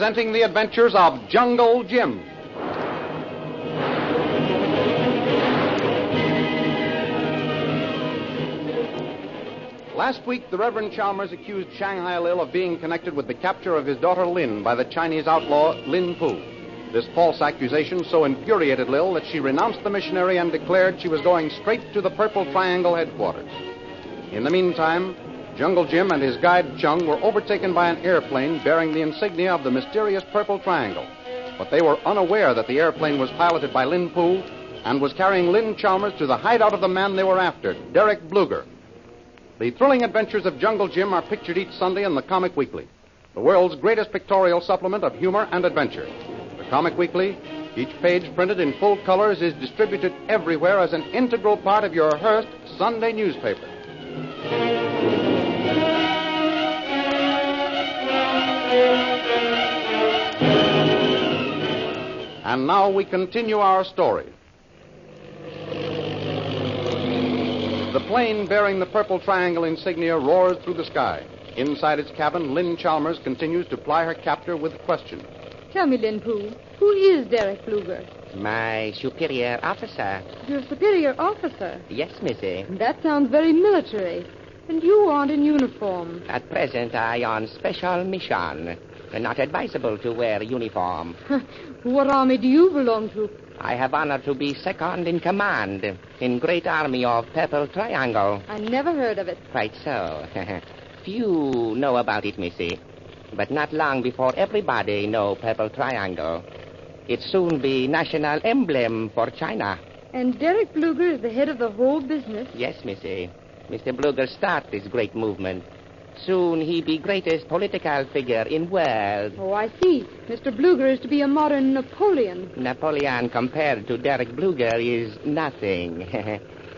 presenting the adventures of Jungle Jim. Last week, the Reverend Chalmers accused Shanghai Lil of being connected with the capture of his daughter Lin by the Chinese outlaw Lin Pu. This false accusation so infuriated Lil that she renounced the missionary and declared she was going straight to the Purple Triangle headquarters. In the meantime, Jungle Jim and his guide Chung were overtaken by an airplane bearing the insignia of the mysterious Purple Triangle. But they were unaware that the airplane was piloted by Lin Pu and was carrying Lin Chalmers to the hideout of the man they were after, Derek Bluger. The thrilling adventures of Jungle Jim are pictured each Sunday in the Comic Weekly, the world's greatest pictorial supplement of humor and adventure. The Comic Weekly, each page printed in full colors, is distributed everywhere as an integral part of your Hearst Sunday newspaper. And now we continue our story. The plane bearing the Purple Triangle insignia roars through the sky. Inside its cabin, Lin Chalmers continues to ply her captor with questions. Tell me, Lin Pu, who is Derek Bluger? My superior officer. Your superior officer? Yes, missy. That sounds very military. And you aren't in uniform. At present, I on special mission. Not advisable to wear uniform. What army do you belong to? I have honor to be second in command in great army of Purple Triangle. I never heard of it. Quite so. Few know about it, missy. But not long before everybody know Purple Triangle. It soon be national emblem for China. And Derek Bluger is the head of the whole business? Yes, missy. Mr. Bluger start this great movement. Soon he be greatest political figure in world. Oh, I see. Mr. Bluger is to be a modern Napoleon. Napoleon compared to Derek Bluger is nothing.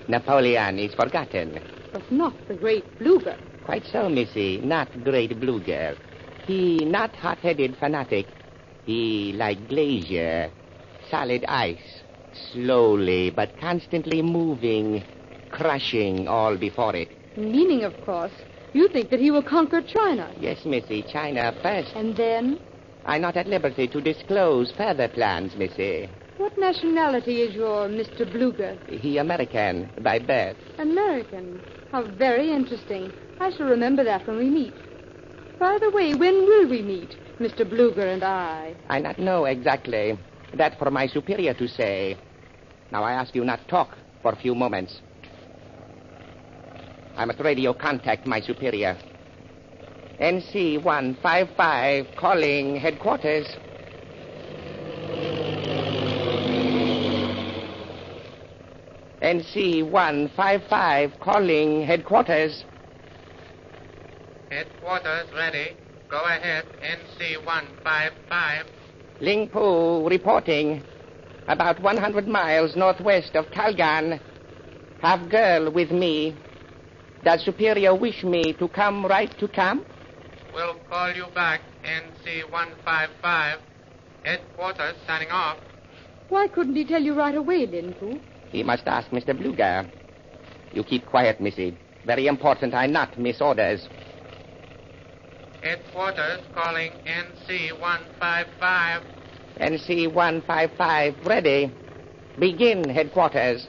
Napoleon is forgotten. But not the great Bluger. Quite so, missy. Not great Bluger. He not hot-headed fanatic. He like glacier, solid ice, slowly but constantly moving, crushing all before it. Meaning, of course, you think that he will conquer China. Yes, missy, China first. And then? I'm not at liberty to disclose further plans, missy. What nationality is your Mr. Bluger? He American by birth. American. How very interesting. I shall remember that when we meet. By the way, when will we meet, Mr. Bluger and I? I not know exactly. That for my superior to say. Now I ask you not talk for a few moments. I must radio contact my superior. NC 155 calling headquarters. NC 155 calling headquarters. Headquarters ready. Go ahead, NC 155. Ling Pu reporting. About 100 miles northwest of Tarzan. Have girl with me. Does superior wish me to come right to camp? We'll call you back, NC 155. Headquarters signing off. Why couldn't he tell you right away, Lin Pu? He must ask Mr. Bluger. You keep quiet, missy. Very important I not miss orders. Headquarters calling NC 155. NC 155 ready. Begin headquarters.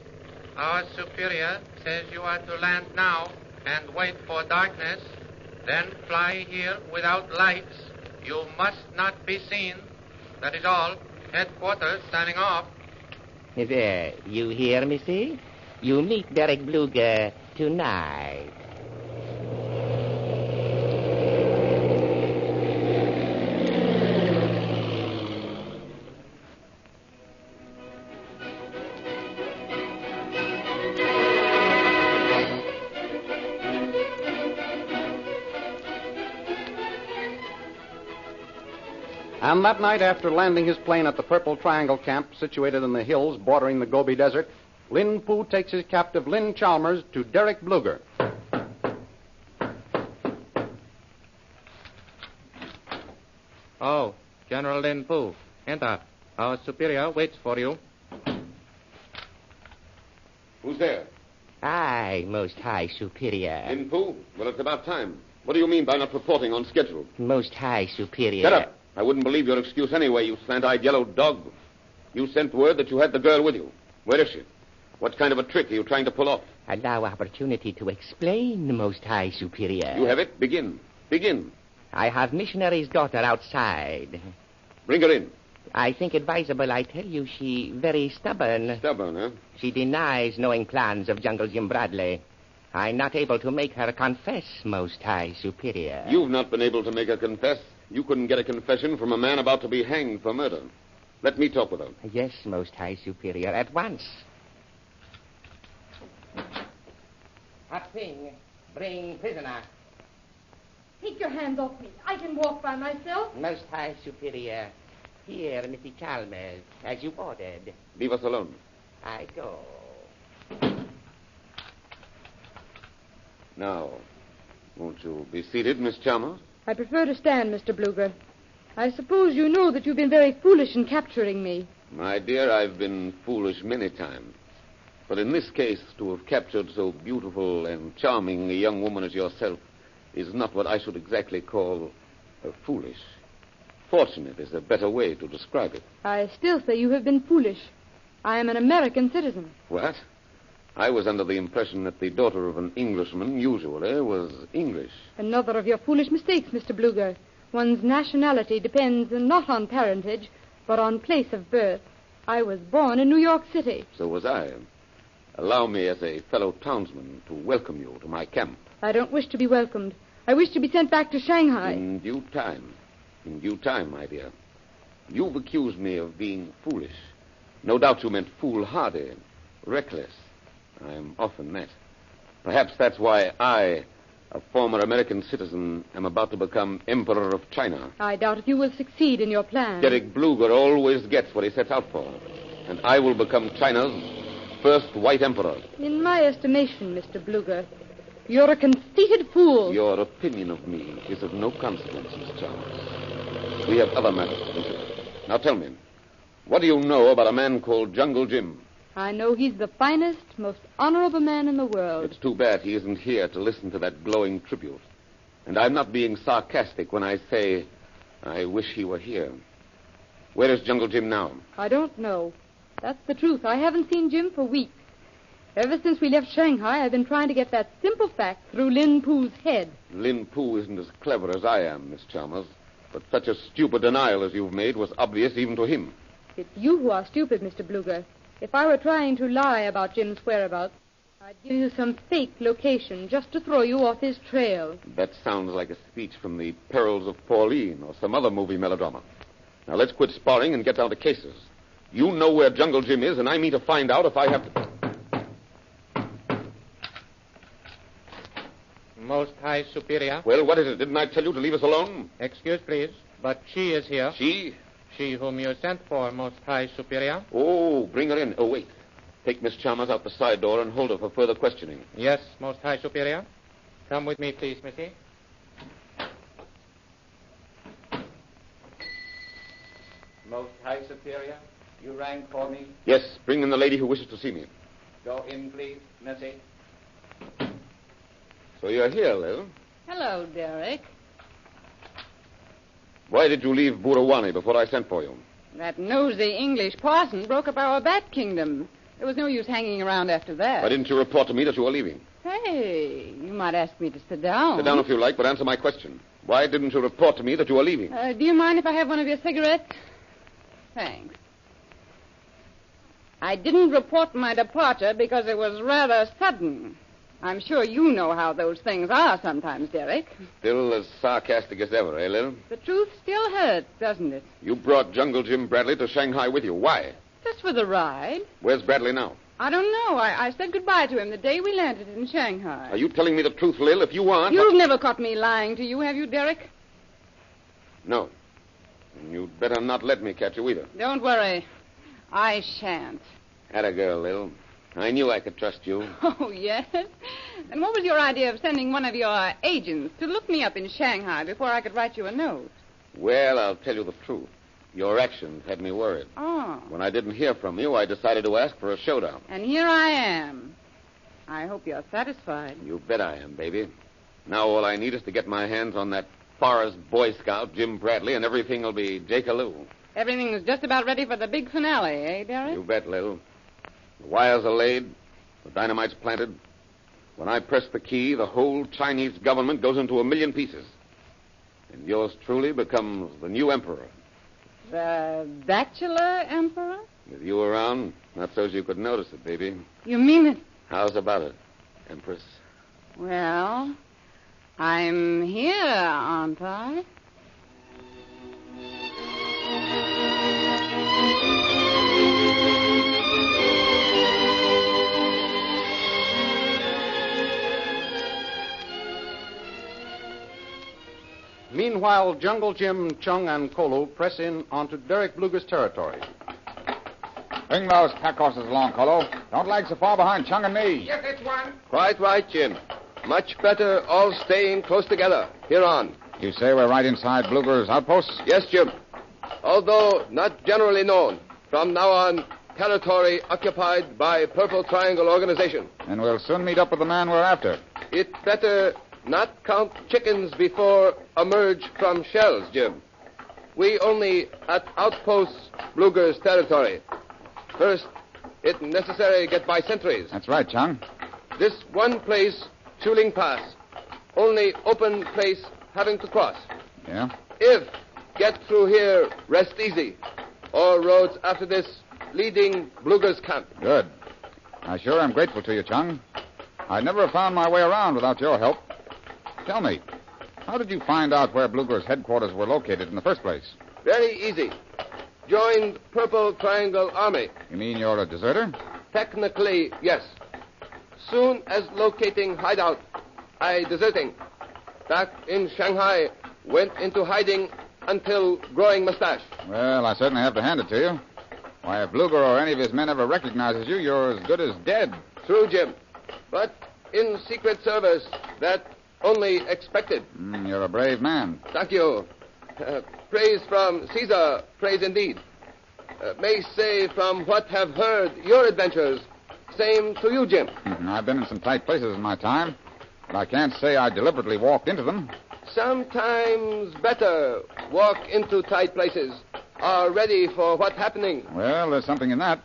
Our superior says you are to land now and wait for darkness. Then fly here without lights. You must not be seen. That is all. Headquarters signing off. There, you hear, missy? You meet Derek Bluger tonight. And that night, after landing his plane at the Purple Triangle camp situated in the hills bordering the Gobi Desert, Lin Pu takes his captive Lin Chalmers to Derek Bluger. Oh, General Lin Pu. Enter. Our superior waits for you. Who's there? Aye, most high superior. Lin Pu? Well, it's about time. What do you mean by not reporting on schedule? Most high superior. Shut up. I wouldn't believe your excuse anyway, you slant-eyed yellow dog. You sent word that you had the girl with you. Where is she? What kind of a trick are you trying to pull off? Allow opportunity to explain, Most High Superior. You have it. Begin. Begin. I have missionary's daughter outside. Bring her in. I think advisable I tell you she very stubborn. Stubborn, huh? She denies knowing plans of Jungle Jim Bradley. I'm not able to make her confess, Most High Superior. You've not been able to make her confess. You couldn't get a confession from a man about to be hanged for murder. Let me talk with her. Yes, Most High Superior, at once. Hot thing. Bring prisoner. Take your hands off me. I can walk by myself. Most High Superior. Here, Missy Chalmers, as you ordered. Leave us alone. I go. Now, won't you be seated, Miss Chalmers? I prefer to stand, Mr. Bluger. I suppose you know that you've been very foolish in capturing me. My dear, I've been foolish many times. But in this case, to have captured so beautiful and charming a young woman as yourself is not what I should exactly call foolish. Fortunate is a better way to describe it. I still say you have been foolish. I am an American citizen. What? I was under the impression that the daughter of an Englishman usually was English. Another of your foolish mistakes, Mr. Bluger. One's nationality depends not on parentage, but on place of birth. I was born in New York City. So was I. Allow me, as a fellow townsman, to welcome you to my camp. I don't wish to be welcomed. I wish to be sent back to Shanghai. In due time. In due time, my dear. You've accused me of being foolish. No doubt you meant foolhardy, reckless. I'm often that. Perhaps that's why I, a former American citizen, am about to become Emperor of China. I doubt if you will succeed in your plan. Derek Bluger always gets what he sets out for. And I will become China's first white emperor. In my estimation, Mr. Bluger, you're a conceited fool. Your opinion of me is of no consequence, Miss Chalmers. We have other matters to consider. Now tell me, what do you know about a man called Jungle Jim? I know he's the finest, most honorable man in the world. It's too bad he isn't here to listen to that glowing tribute. And I'm not being sarcastic when I say I wish he were here. Where is Jungle Jim now? I don't know. That's the truth. I haven't seen Jim for weeks. Ever since we left Shanghai, I've been trying to get that simple fact through Lin Poo's head. Lin Poo isn't as clever as I am, Miss Chalmers. But such a stupid denial as you've made was obvious even to him. It's you who are stupid, Mr. Bluger. If I were trying to lie about Jim's whereabouts, I'd give you some fake location just to throw you off his trail. That sounds like a speech from the Perils of Pauline or some other movie melodrama. Now, let's quit sparring and get down to cases. You know where Jungle Jim is, and I mean to find out if I have to... Most High Superior. Well, what is it? Didn't I tell you to leave us alone? Excuse, please, but she is here. She? She whom you sent for, Most High Superior. Oh, bring her in. Oh, wait. Take Miss Chalmers out the side door and hold her for further questioning. Yes, Most High Superior. Come with me, please, Missy. Most High Superior, you rang for me. Yes, bring in the lady who wishes to see me. Go in, please, Missy. So you're here, Lil. Hello, Derek. Why did you leave Burawani before I sent for you? That nosy English parson broke up our bat kingdom. There was no use hanging around after that. Why didn't you report to me that you were leaving? Hey, you might ask me to sit down. Sit down if you like, but answer my question. Why didn't you report to me that you were leaving? Do you mind if I have one of your cigarettes? Thanks. I didn't report my departure because it was rather sudden. I'm sure you know how those things are sometimes, Derek. Still as sarcastic as ever, eh, Lil? The truth still hurts, doesn't it? You brought Jungle Jim Bradley to Shanghai with you. Why? Just for the ride. Where's Bradley now? I don't know. I said goodbye to him the day we landed in Shanghai. Are you telling me the truth, Lil? If you aren't... You've never caught me lying to you, have you, Derek? No. And you'd better not let me catch you either. Don't worry. I shan't. Atta girl, Lil. I knew I could trust you. Oh, yes? And what was your idea of sending one of your agents to look me up in Shanghai before I could write you a note? Well, I'll tell you the truth. Your actions had me worried. Oh. When I didn't hear from you, I decided to ask for a showdown. And here I am. I hope you're satisfied. You bet I am, baby. Now all I need is to get my hands on that Forest Boy Scout Jim Bradley, and everything will be Kolu. Everything's just about ready for the big finale, eh, Derek? You bet, Lil. The wires are laid, the dynamite's planted. When I press the key, the whole Chinese government goes into 1,000,000 pieces. And yours truly becomes the new emperor. The bachelor emperor? With you around, not so's you could notice it, baby. You mean it? How's about it, Empress? Well, I'm here, aren't I? Meanwhile, Jungle Jim, Chung, and Kolu press in onto Derek Bluger's territory. Bring those pack horses along, Kolu. Don't lag so far behind Chung and me. Yes, it's one. Quite right, Jim. Much better all staying close together. Here on. You say we're right inside Bluger's outposts? Yes, Jim. Although not generally known, from now on, territory occupied by Purple Triangle Organization. And we'll soon meet up with the man we're after. It better not count chickens before emerge from shells, Jim. We only at outposts Bluger's territory. First, it necessary get by sentries. That's right, Chung. This one place, Chuling Pass, only open place having to cross. Yeah? If get through here, rest easy. All roads after this leading Bluger's camp. Good. I sure am grateful to you, Chung. I'd never have found my way around without your help. Tell me, how did you find out where Bluger's headquarters were located in the first place? Very easy. Joined Purple Triangle Army. You mean you're a deserter? Technically, yes. Soon as locating hideout, I deserting. Back in Shanghai, went into hiding until growing mustache. Well, I certainly have to hand it to you. Why, if Bluger or any of his men ever recognizes you, you're as good as dead. True, Jim. But in Secret Service, that only expected. You're a brave man. Thank you. Praise from Caesar, praise indeed. May say from what have heard your adventures, same to you, Jim. I've been in some tight places in my time, but I can't say I deliberately walked into them. Sometimes better walk into tight places, are ready for what's happening. Well, there's something in that.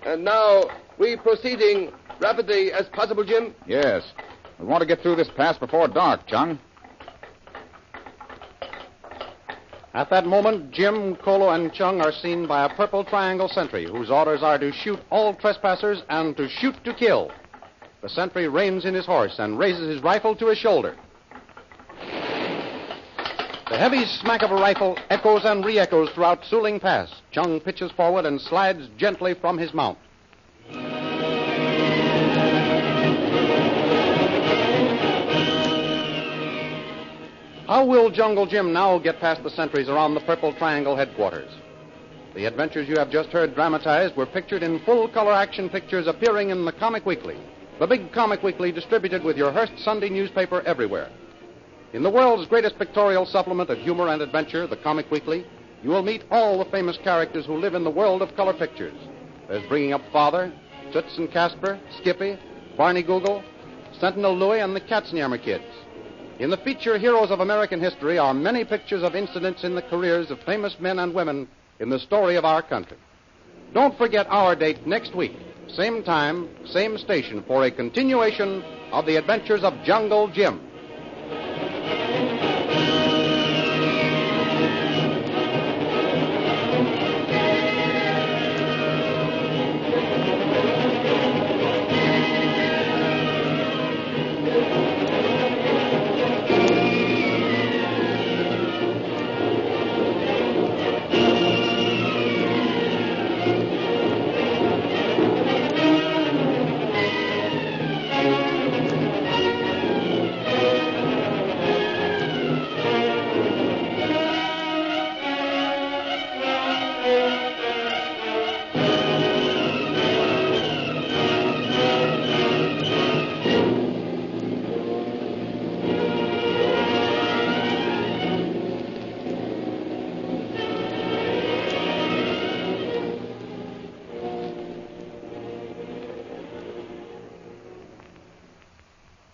And now, we proceeding rapidly as possible, Jim? Yes. We want to get through this pass before dark, Chung. At that moment, Jim, Kolu, and Chung are seen by a Purple Triangle sentry whose orders are to shoot all trespassers and to shoot to kill. The sentry reins in his horse and raises his rifle to his shoulder. The heavy smack of a rifle echoes and re-echoes throughout Suling Pass. Chung pitches forward and slides gently from his mount. How will Jungle Jim now get past the sentries around the Purple Triangle headquarters? The adventures you have just heard dramatized were pictured in full-color action pictures appearing in the Comic Weekly, the big Comic Weekly distributed with your Hearst Sunday newspaper everywhere. In the world's greatest pictorial supplement of humor and adventure, the Comic Weekly, you will meet all the famous characters who live in the world of color pictures. There's Bringing Up Father, Toots and Casper, Skippy, Barney Google, Sentinel Louie, and the Katzenjammer Kids. In the feature Heroes of American History are many pictures of incidents in the careers of famous men and women in the story of our country. Don't forget our date next week, same time, same station, for a continuation of the adventures of Jungle Jim.